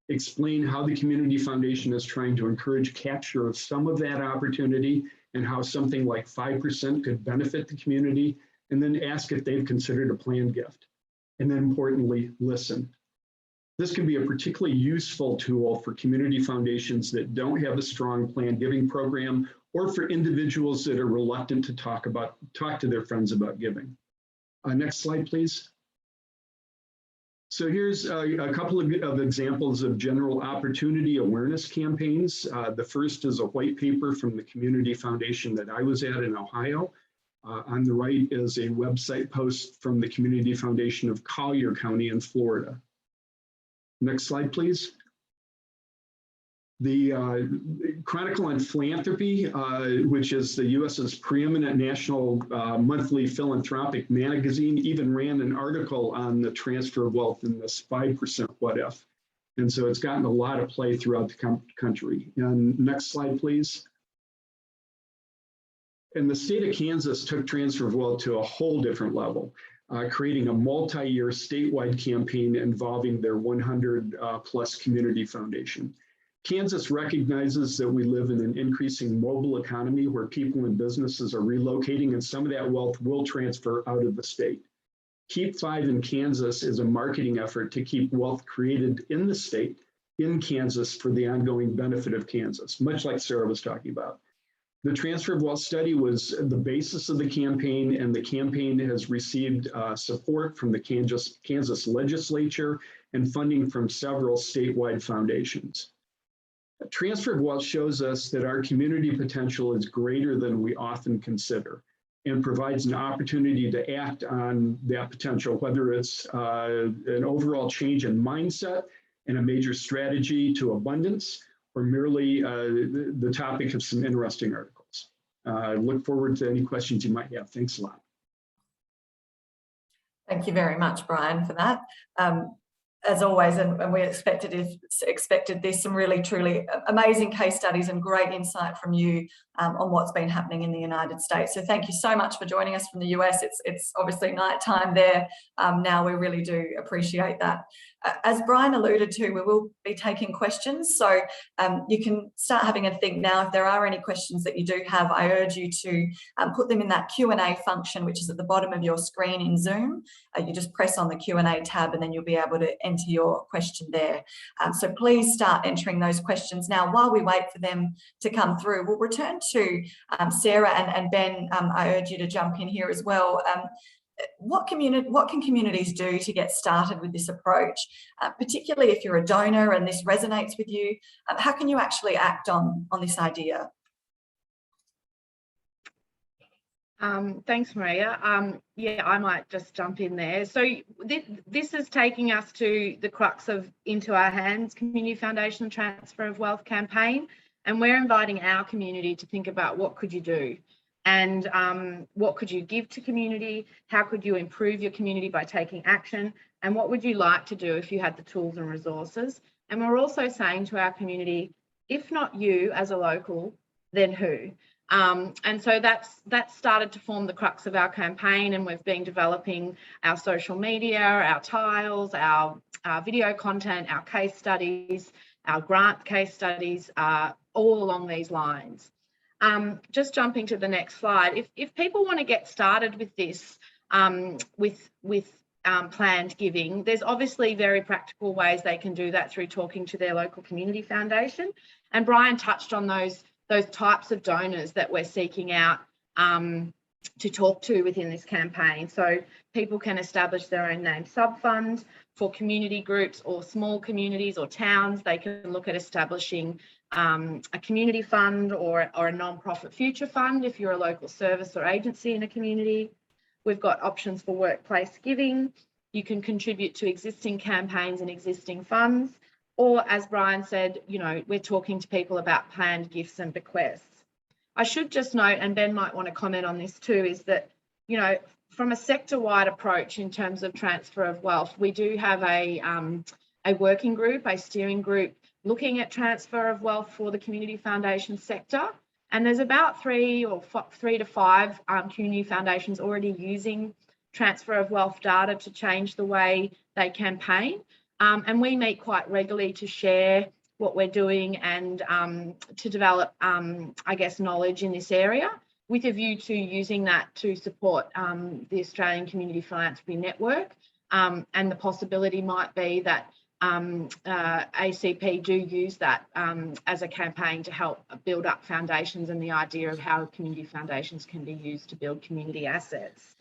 Explain how the community foundation is trying to encourage capture of some of that opportunity and how something like 5% could benefit the community. And then ask if they've considered a planned gift. And then importantly, listen. This can be a particularly useful tool for community foundations that don't have a strong planned giving program or for individuals that are reluctant to talk to their friends about giving. Next slide, please. So here's a couple of examples of general opportunity awareness campaigns. The first is a white paper from the community foundation that I was at in Ohio. On the right is a website post from the Community Foundation of Collier County in Florida. Next slide, please. The Chronicle on Philanthropy, which is the US's preeminent national monthly philanthropic magazine, even ran an article on the transfer of wealth in this 5% what if. And so it's gotten a lot of play throughout the country. And next slide, please. And the state of Kansas took transfer of wealth to a whole different level, creating a multi-year statewide campaign involving their 100 plus community foundation. Kansas recognizes that we live in an increasing mobile economy where people and businesses are relocating, and some of that wealth will transfer out of the state. Keep 5 in Kansas is a marketing effort to keep wealth created in the state, in Kansas, for the ongoing benefit of Kansas, much like Sarah was talking about. The Transfer of Wealth study was the basis of the campaign, and the campaign has received support from the Kansas legislature and funding from several statewide foundations. Transfer of Wealth shows us that our community potential is greater than we often consider, and provides an opportunity to act on that potential, whether it's an overall change in mindset and a major strategy to abundance, or merely the topic of some interesting articles. I look forward to any questions you might have. Thanks a lot. Thank you very much, Brian, for that. As always, and we expected this, some really truly amazing case studies and great insight from you on what's been happening in the United States. So thank you so much for joining us from the US. It's obviously nighttime there now. We really do appreciate that. As Brian alluded to, we will be taking questions. So you can start having a think now. If there are any questions that you do have, I urge you to put them in that Q&A function, which is at the bottom of your screen in Zoom. You just press on the Q&A tab and then you'll be able to enter your question there. So please start entering those questions now. While we wait for them to come through, we'll return to Sarah and Ben. I urge you to jump in here as well. What can communities do to get started with this approach, particularly if you're a donor and this resonates with you? How can you actually act on this idea? Thanks, Maria. Yeah, I might just jump in there. So this is taking us to the crux of Into Our Hands Community Foundation Transfer of Wealth campaign, and we're inviting our community to think about what could you do, and what could you give to community, how could you improve your community by taking action, and what would you like to do if you had the tools and resources. And we're also saying to our community, if not you as a local, then who? And so that's started to form the crux of our campaign, and we've been developing our social media, our tiles, our video content, our case studies, our grant case studies, all along these lines. Just jumping to the next slide, if people want to get started with this, with planned giving, there's obviously very practical ways they can do that through talking to their local community foundation. And Brian touched on those types of donors that we're seeking out to talk to within this campaign. So people can establish their own named sub-funds for community groups or small communities or towns. They can look at establishing a community fund or a non-profit future fund if you're a local service or agency in a community. We've got options for workplace giving. You can contribute to existing campaigns and existing funds. Or, as Brian said, you know, we're talking to people about planned gifts and bequests. I should just note, and Ben might want to comment on this too, is that, you know, from a sector-wide approach in terms of transfer of wealth, we do have a working group, a steering group, looking at transfer of wealth for the community foundation sector. And there's about 3 to 5 community foundations already using transfer of wealth data to change the way they campaign. And we meet quite regularly to share what we're doing and to develop, I guess, knowledge in this area, with a view to using that to support the Australian Community Philanthropy Network. And the possibility might be that ACP do use that as a campaign to help build up foundations, and the idea of how community foundations can be used to build community assets.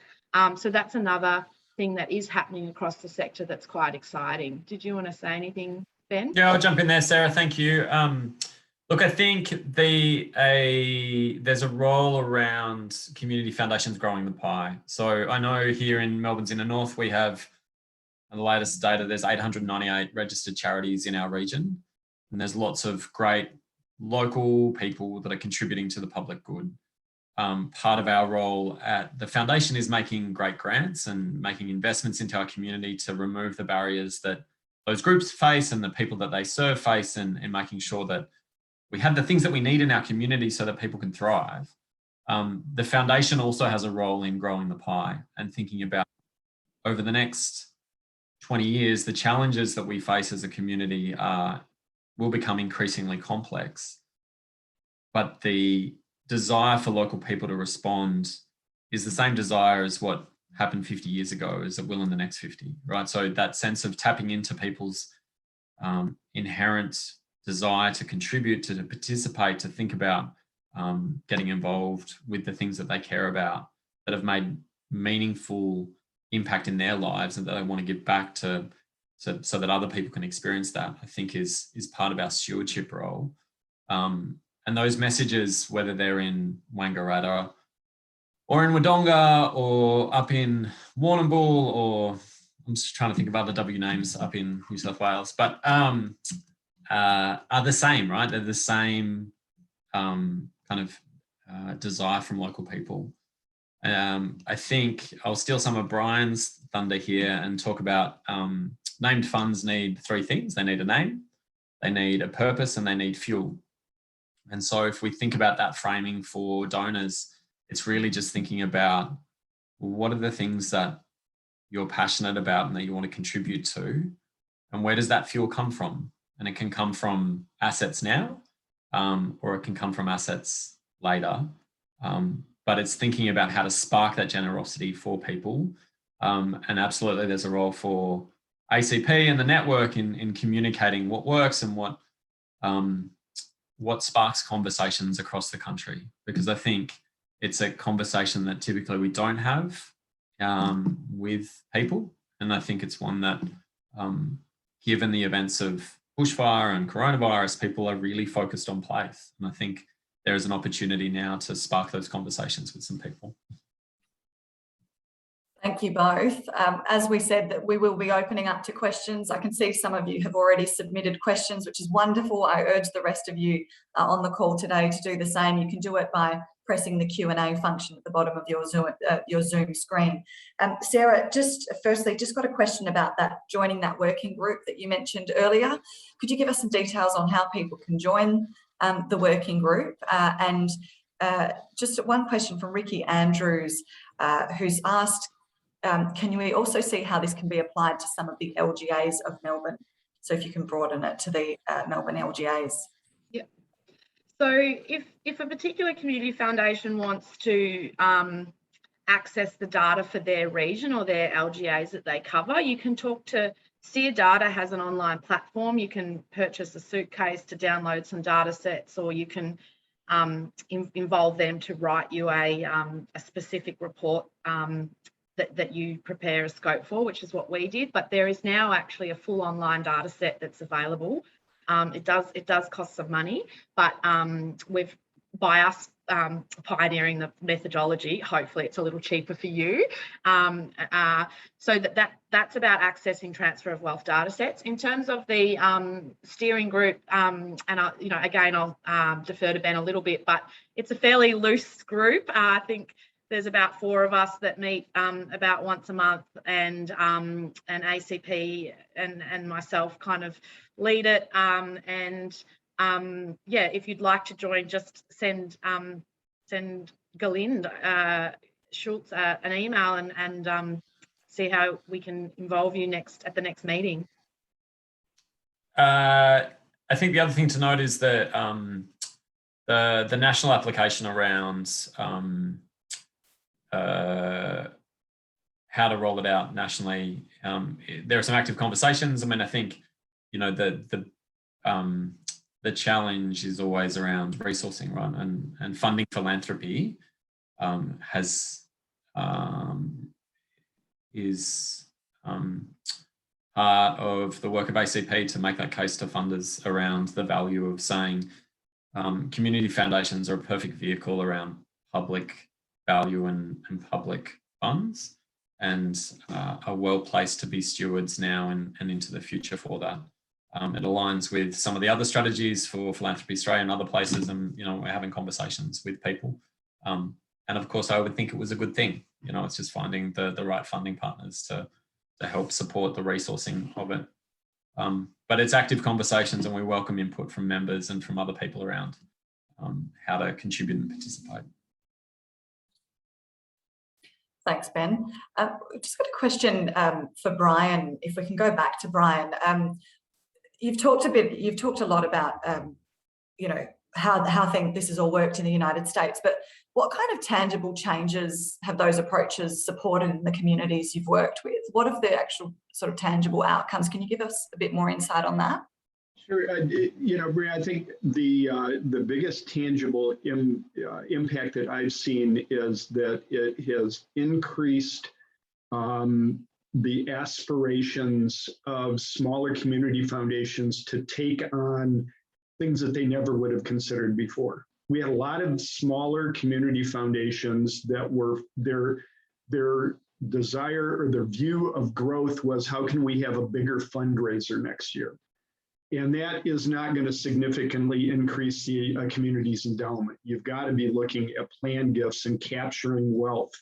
So that's another thing that is happening across the sector that's quite exciting. Did you want to say anything, Ben? Yeah, I'll jump in there, Sarah. Thank you. Look, I think there's a role around community foundations growing the pie. So I know here in Melbourne's Inner North, we have, the latest data, there's 898 registered charities in our region. And there's lots of great local people that are contributing to the public good. Part of our role at the foundation is making great grants and making investments into our community to remove the barriers that those groups face and the people that they serve face, and making sure that we have the things that we need in our community so that people can thrive. The foundation also has a role in growing the pie and thinking about, over the next 20 years, the challenges that we face as a community will become increasingly complex. But the desire for local people to respond is the same desire as what happened 50 years ago as it will in the next 50, right? So that sense of tapping into people's inherent desire to contribute, to participate, to think about getting involved with the things that they care about, that have made meaningful impact in their lives and that they want to give back to so that other people can experience that, I think is part of our stewardship role. And those messages, whether they're in Wangaratta or in Wodonga or up in Warrnambool, or I'm just trying to think of other W names up in New South Wales, but are the same, right? They're the same kind of desire from local people. I think I'll steal some of Brian's thunder here and talk about named funds need three things. They need a name, they need a purpose, and they need fuel. And so if we think about that framing for donors, it's really just thinking about what are the things that you're passionate about and that you want to contribute to, and where does that fuel come from? And it can come from assets now, or it can come from assets later. But it's thinking about how to spark that generosity for people. And absolutely there's a role for ACP and the network in communicating what works and what sparks conversations across the country. Because I think it's a conversation that typically we don't have with people. And I think it's one that, given the events of bushfire and coronavirus, people are really focused on place. And I think there is an opportunity now to spark those conversations with some people. Thank you both. As we said, that we will be opening up to questions. I can see some of you have already submitted questions, which is wonderful. I urge the rest of you on the call today to do the same. You can do it by pressing the Q&A function at the bottom of your Zoom screen. Sarah, just got a question about that, joining that working group that you mentioned earlier. Could you give us some details on how people can join the working group? And just one question from Ricky Andrews, who's asked, can we also see how this can be applied to some of the LGAs of Melbourne? So if you can broaden it to the Melbourne LGAs. Yeah. So if a particular community foundation wants to access the data for their region or their LGAs that they cover, you can talk to Seer Data. Has an online platform. You can purchase a suitcase to download some data sets, or you can involve them to write you a specific report that you prepare a scope for, which is what we did. But there is now actually a full online data set that's available. It does cost some money, but by us pioneering the methodology, hopefully it's a little cheaper for you. So that's about accessing transfer of wealth data sets. In terms of the steering group, and again, I'll defer to Ben a little bit, but it's a fairly loose group. I think there's about 4 of us that meet about once a month, and ACP and myself kind of lead it. Yeah, if you'd like to join, just send Galind Schultz an email and see how we can involve you at the next meeting. I think the other thing to note is that the national application around how to roll it out nationally, there are some active conversations. I mean, I think, you know, the challenge is always around resourcing, right? And funding philanthropy is part of the work of ACP to make that case to funders around the value of saying community foundations are a perfect vehicle around public value and public funds, and are well placed to be stewards now and into the future for that. It aligns with some of the other strategies for Philanthropy Australia and other places, and, you know, we're having conversations with people. And of course, I would think it was a good thing. You know, it's just finding the right funding partners to help support the resourcing of it. But it's active conversations, and we welcome input from members and from other people around how to contribute and participate. Thanks, Ben. Just got a question for Brian, if we can go back to Brian. You've talked a lot about, you know, how this has all worked in the United States, but what kind of tangible changes have those approaches supported in the communities you've worked with? What are the actual sort of tangible outcomes? Can you give us a bit more insight on that? Sure. Bria, I think the biggest tangible impact that I've seen is that it has increased the aspirations of smaller community foundations to take on things that they never would have considered before. We had a lot of smaller community foundations that were their desire or their view of growth was, how can we have a bigger fundraiser next year? And that is not going to significantly increase the community's endowment. You've got to be looking at planned gifts and capturing wealth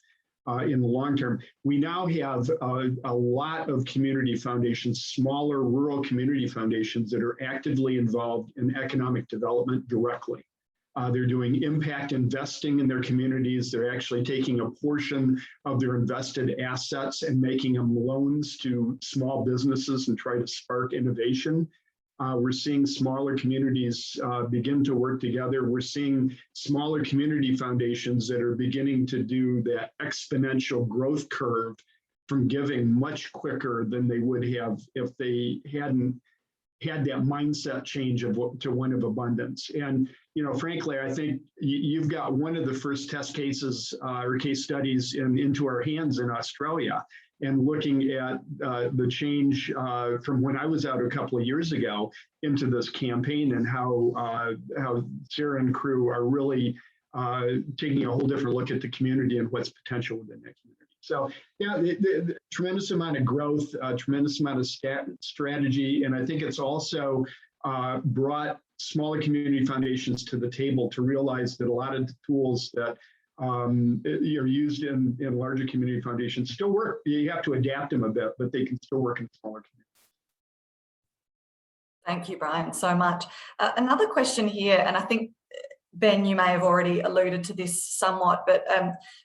in the long term. We now have a lot of community foundations, smaller rural community foundations that are actively involved in economic development directly. They're doing impact investing in their communities. They're actually taking a portion of their invested assets and making them loans to small businesses and try to spark innovation. We're seeing smaller communities begin to work together. We're seeing smaller community foundations that are beginning to do that exponential growth curve from giving much quicker than they would have if they hadn't had that mindset change to one of abundance. And, frankly, I think you've got one of the first test cases or case studies into our hands in Australia. And looking at the change from when I was out a couple of years ago into this campaign, and how Sarah and crew are really taking a whole different look at the community and what's potential within that community. So yeah, the tremendous amount of growth, a tremendous amount of strategy, and I think it's also brought smaller community foundations to the table to realize that a lot of the tools that are used in larger community foundations still work. You have to adapt them a bit, but they can still work in smaller communities. Thank you, Brian, so much. Another question here, and I think, Ben, you may have already alluded to this somewhat, but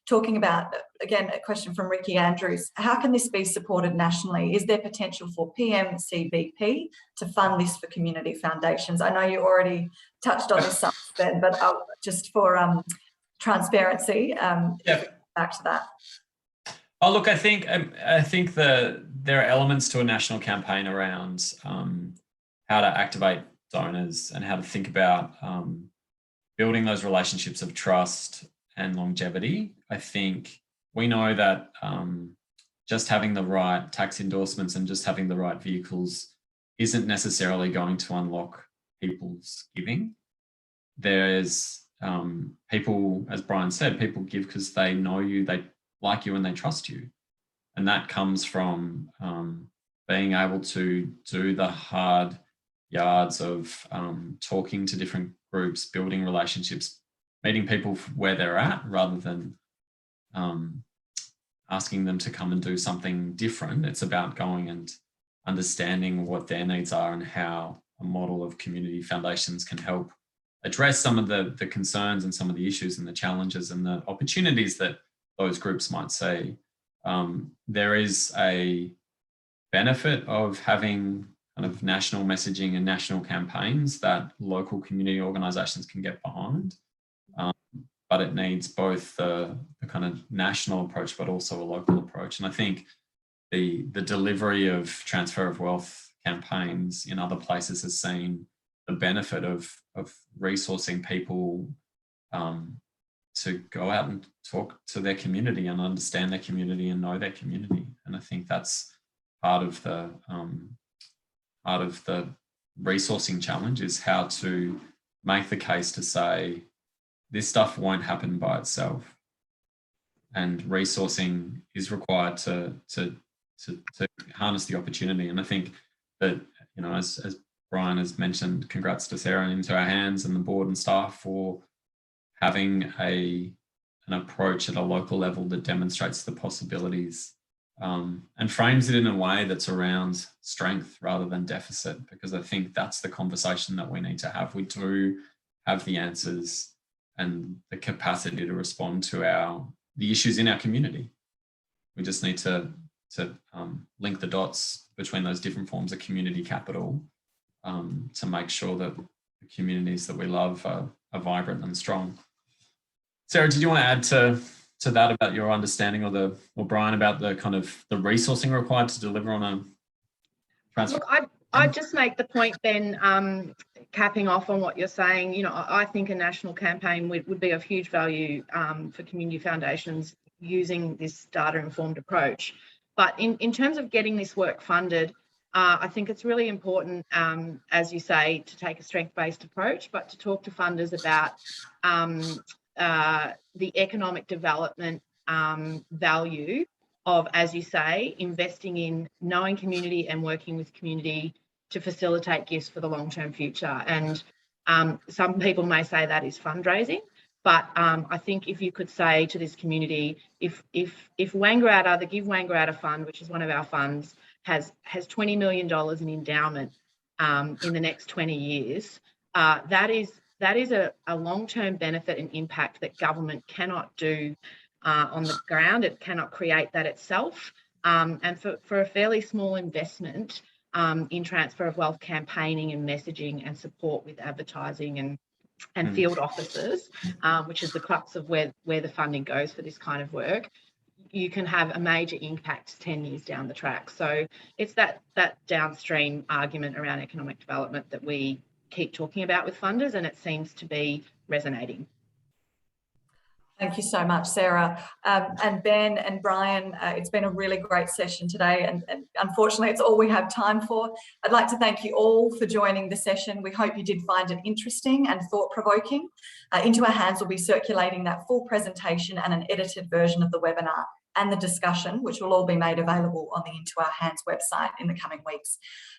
talking about, again, a question from Ricky Andrews, how can this be supported nationally? Is there potential for PMCBP to fund this for community foundations? I know you already touched on this, Ben, but just for transparency, back to that. Oh, look, I think there are elements to a national campaign around how to activate donors and how to think about building those relationships of trust and longevity. I think we know that just having the right tax endorsements and just having the right vehicles isn't necessarily going to unlock people's giving. There's people, as Brian said, people give because they know you, they like you, and they trust you. And that comes from being able to do the hard yards of talking to different groups, building relationships, meeting people where they're at, rather than asking them to come and do something different. It's about going and understanding what their needs are and how a model of community foundations can help address some of the concerns and some of the issues and the challenges and the opportunities that those groups might see. There is a benefit of having kind of national messaging and national campaigns that local community organisations can get behind, but it needs both the kind of national approach but also a local approach. And I think the delivery of transfer of wealth campaigns in other places has seen the benefit of resourcing people to go out and talk to their community and understand their community and know their community. And I think that's part of the resourcing challenge, is how to make the case to say this stuff won't happen by itself, and resourcing is required to harness the opportunity. And I think that, as Brian has mentioned, congrats to Sarah and Into Our Hands and the board and staff for having an approach at a local level that demonstrates the possibilities and frames it in a way that's around strength rather than deficit, because I think that's the conversation that we need to have. We do have the answers and the capacity to respond to the issues in our community. We just need to link the dots between those different forms of community capital to make sure that the communities that we love are vibrant and strong. Sarah, did you want to add to that about your understanding, or Brian, about the kind of the resourcing required to deliver on a transfer? Look, I'd just make the point then, capping off on what you're saying, you know, I think a national campaign would be of huge value for community foundations using this data-informed approach. But in terms of getting this work funded, I think it's really important, as you say, to take a strength-based approach, but to talk to funders about the economic development value of, as you say, investing in knowing community and working with community to facilitate gifts for the long-term future. And some people may say that is fundraising, but I think if you could say to this community, if Wangaratta, the Give Wangaratta Fund, which is one of our funds, has $20 million in endowment in the next 20 years, that is a long-term benefit and impact that government cannot do on the ground. It cannot create that itself. And for a fairly small investment in transfer of wealth campaigning and messaging and support with advertising and field offices, which is the crux of where the funding goes for this kind of work, you can have a major impact 10 years down the track. So it's that downstream argument around economic development that we keep talking about with funders, and it seems to be resonating. Thank you so much, Sarah. And Ben and Brian, it's been a really great session today, and unfortunately it's all we have time for. I'd like to thank you all for joining the session. We hope you did find it interesting and thought-provoking. Into Our Hands will be circulating that full presentation and an edited version of the webinar and the discussion, which will all be made available on the Into Our Hands website in the coming weeks.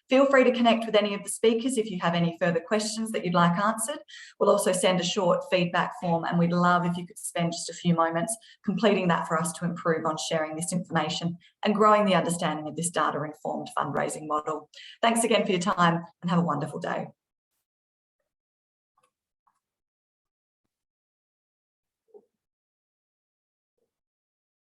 Feel free to connect with any of the speakers if you have any further questions that you'd like answered. We'll also send a short feedback form, and we'd love if you could spend just a few moments completing that for us to improve on sharing this information and growing the understanding of this data-informed fundraising model. Thanks again for your time, and have a wonderful day.